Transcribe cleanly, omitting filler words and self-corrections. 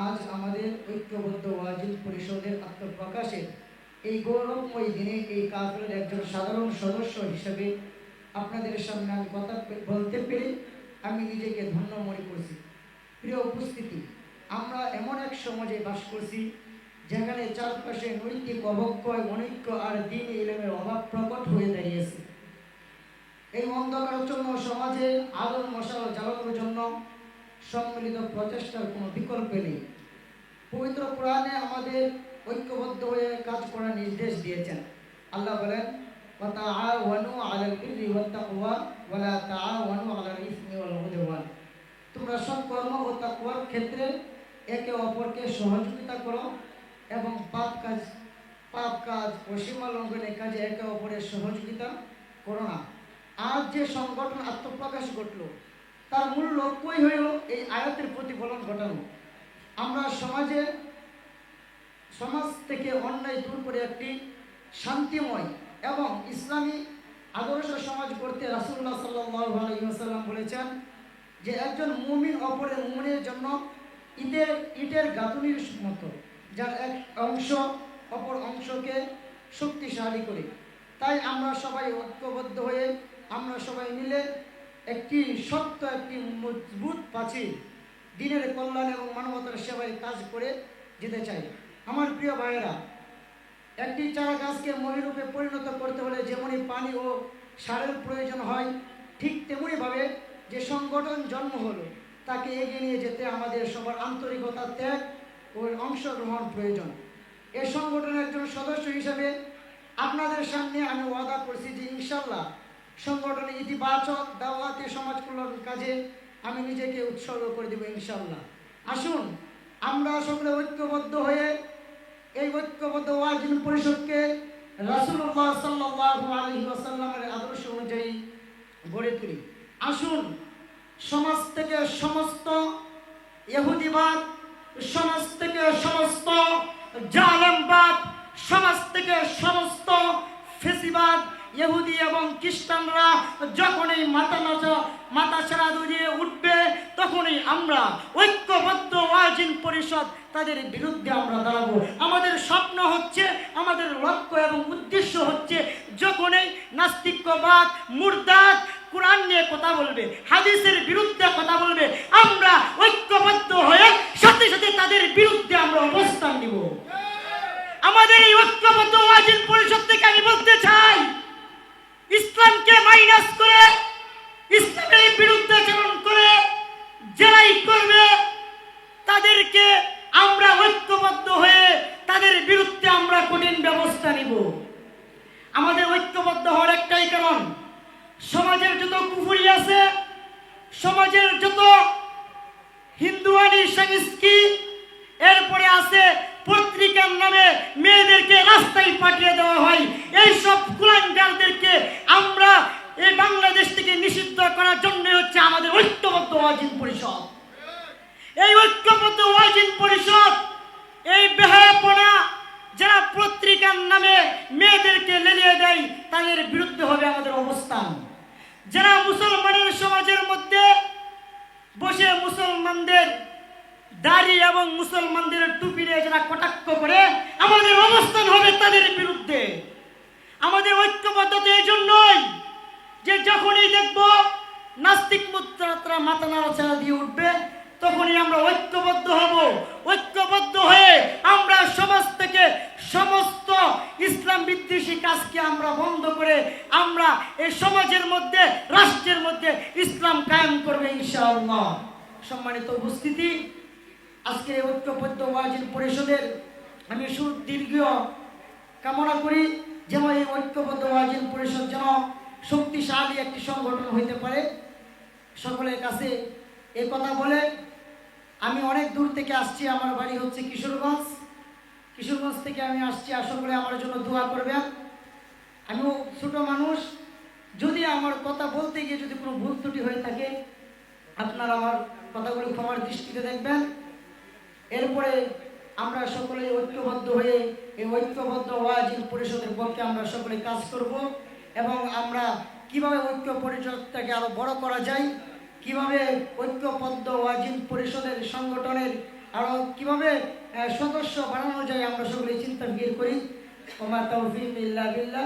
আজ আমাদের ঐক্যবদ্ধ ওয়াজিল পরিষদের আত্মপ্রকাশের এই গৌরবময় দিনে এই কাফেলার একজন সাধারণ সদস্য হিসেবে আপনাদের সামনে আমি কথা বলতে পেরে আমি নিজেকে ধন্য মনে করছি। প্রিয় উপস্থিতি, আমরা এমন এক সমাজে বাস করছি যেখানে চারপাশে নৈতিক অবক্ষয়, অনৈক্য আর দিন ইলমের অভাব প্রকট হয়ে দাঁড়িয়েছে। এই অন্ধকারাচ্ছন্ন সমাজে আলোর মশাল জ্বালানোর জন্য সম্মিলিত প্রচেষ্টার কোনো বিকল্প নেই। পবিত্র কোরআনে আমাদের ঐক্যবদ্ধ হয়ে কাজ করার নির্দেশ দিয়েছেন। আল্লাহ বলেন, ওয়াতাআওয়ানু আলাল বিররি ওয়াত তাকওয়া ওয়া লা তাআওয়ানু আলাল ইসমি ওয়াল উদওয়ান। তোমরা সৎকর্ম ও তাকওয়ার ক্ষেত্রে একে অপরকে সহযোগিতা করো এবং পাপ কাজ ও সীমা লঙ্ঘনের কাজে একে অপরের সহযোগিতা করো না। আজ যে সংগঠন আত্মপ্রকাশ ঘটল তার মূল লক্ষ্যই হইল এই আয়াতের প্রতিফলন ঘটানো। আমরা সমাজ থেকে অন্যায় দূর করে একটি শান্তিময় এবং ইসলামী আদর্শ সমাজ করতে রাসূলুল্লাহ সাল্লাল্লাহু আলাইহি ওয়াসাল্লাম বলেছেন যে একজন মুমিন অপরের মুমিনের জন্য ইটের গাঁথুনির মতো, যার এক অংশ অপর অংশকে শক্তিশালী করে। তাই আমরা সবাই ঐক্যবদ্ধ হয়ে আমরা সবাই মিলে একটি মজবুত প্রাচীর দিনের কল্যাণ এবং মানবতার সেবায় কাজ করে যেতে চাই। আমার প্রিয় ভাইয়েরা, একটি চারা গাছকে মহিরূপে পরিণত করতে হলে যেমনই পানি ও সারের প্রয়োজন হয়, ঠিক তেমনিভাবে যে সংগঠন জন্ম হলো তাকে এগিয়ে নিয়ে যেতে আমাদের সবার আন্তরিকতা, ত্যাগ ও অংশগ্রহণ প্রয়োজন। এই সংগঠনের একজন সদস্য হিসেবে আপনাদের সামনে আমি ওয়াদা করছি যে ইনশাল্লাহ সংগঠনের ইতিবাচক দাওয়াতি সমাজ কল্যাণ কাজে আমি নিজেকে উৎসর্গ করে দেব ইনশাল্লাহ। আসুন আমরা সকলে ঐক্যবদ্ধ হয়ে এই ঐক্যবদ্ধ ওয়াজিল পরিষদকে রাসূলুল্লাহ সাল্লাল্লাহু আলাইহি ওয়াসাল্লামের আদর্শ অনুযায়ী গড়ে তুলি। আসুন সমাজ থেকে সমস্ত ইহুদিবাদ, সমাজ থেকে সমস্ত জালেমবাদ, সমাজ থেকে সমস্ত ফেসিবাদ, ইহুদি এবং খ্রিস্টানরা যখনই মাথা ছাড়া দিয়ে উঠবে, তখনই আমরা ঐক্যবদ্ধ ওয়াজিল পরিষদ তাদের বিরুদ্ধে আমরা দাঁড়াবো। আমাদের স্বপ্ন হচ্ছে, আমাদের লক্ষ্য এবং উদ্দেশ্য হচ্ছে, যখনই নাস্তিক্যবাদ, মুরতাদ কোরআন নিয়ে কথা বলবে, হাদিসের বিরুদ্ধে কথা বলবে, আমরা ঐক্যবদ্ধ হয়ে সাথে সাথে তাদের বিরুদ্ধে আমরা অবস্থান নিব। আমাদের এই ঐক্যবদ্ধ ওয়াজিল পরিষদ থেকে আমি বলতে চাই, ইসলামকে মাইনাস করে, ইসলামের বিরুদ্ধে আচরণ করে যারাই করবে তাদেরকে আমরা ঐক্যবদ্ধ হয়ে তাদের বিরুদ্ধে আমরা কঠিন ব্যবস্থা নিব। আমাদের ঐক্যবদ্ধ হওয়ার একটাই কারণ, সমাজের যত কুফরি আছে, সমাজের যত হিন্দুয়ানি সংস্কৃতি, এরপরে আছে পত্রিকার নামে মেয়েদেরকে রাস্তায় পাঠিয়ে দেওয়া হয়, এই সব কুলাঙ্গারদেরকে আমরা এই বাংলাদেশ থেকে নিষিদ্ধ করার জন্য হচ্ছে আমাদের ঐক্যবদ্ধ ওয়াজিল পরিষদ। এই ঐক্যবদ্ধ ওয়াজিল পরিষদ এই বেহায়াপনা যারা পত্রিকার নামে মেয়েদেরকে লেলিয়ে দেয় তাদের বিরুদ্ধে হবে আমাদের অবস্থান। যারা মুসলমানের সমাজের মধ্যে বসে মুসলমানদের দাড়ি এবং মুসলমানদের টুপি নিয়ে যারা কটাক্ষ করে, আমাদের অবস্থান হবে তাদের বিরুদ্ধে। আমাদের ঐক্যবদ্ধতা এই জন্যই যে যখনই দেখব নাস্তিক মুদ্রাত্রা মাথা নাড়াচাড়া দিয়ে উঠবে, তখনই আমরা ঐক্যবদ্ধ হব। ঐক্যবদ্ধ হয়ে আমরা সমাজ থেকে সমস্ত ইসলাম বিদ্বেষী কাজকে আমরা বন্ধ করে আমরা এই সমাজের মধ্যে, রাষ্ট্রের মধ্যে ইসলাম কায়েম করবে ইনশাআল্লাহ। সম্মানিত উপস্থিতি, আজকে ঐক্যবদ্ধ ওয়াজিল পরিষদের আমি সুদীর্ঘ কামনা করি যেন এই ঐক্যবদ্ধ ওয়াজিল পরিষদ যেন শক্তিশালী একটি সংগঠন হইতে পারে। সকলের কাছে এই কথা বলে, আমি অনেক দূর থেকে আসছি, আমার বাড়ি হচ্ছে কিশোরগঞ্জ থেকে আমি আসছি। আশা করি আমার জন্য দোয়া করবেন। আমিও ছোট মানুষ, যদি আমার কথা বলতে গিয়ে যদি কোনো ভুল ত্রুটি হয়ে থাকে আপনারা আমার কথাগুলো ক্ষমার দৃষ্টিতে দেখবেন। এরপরে আমরা সকলে ঐক্যবদ্ধ হয়ে এই ঐক্যবদ্ধ ওয়াজিল পরিষদের পক্ষে আমরা সকলে কাজ করব এবং আমরা কিভাবে ঐক্য পরিষদটাকে আরো বড় করা যায়, কিভাবে ঐক্যবদ্ধ ওয়াজিল পরিষদের সংগঠনের আরও কীভাবে সদস্য বানানো যায় আমরা সকলে চিন্তা ফিকির করি। ওমা তৌফিক ইল্লা বিল্লাহ।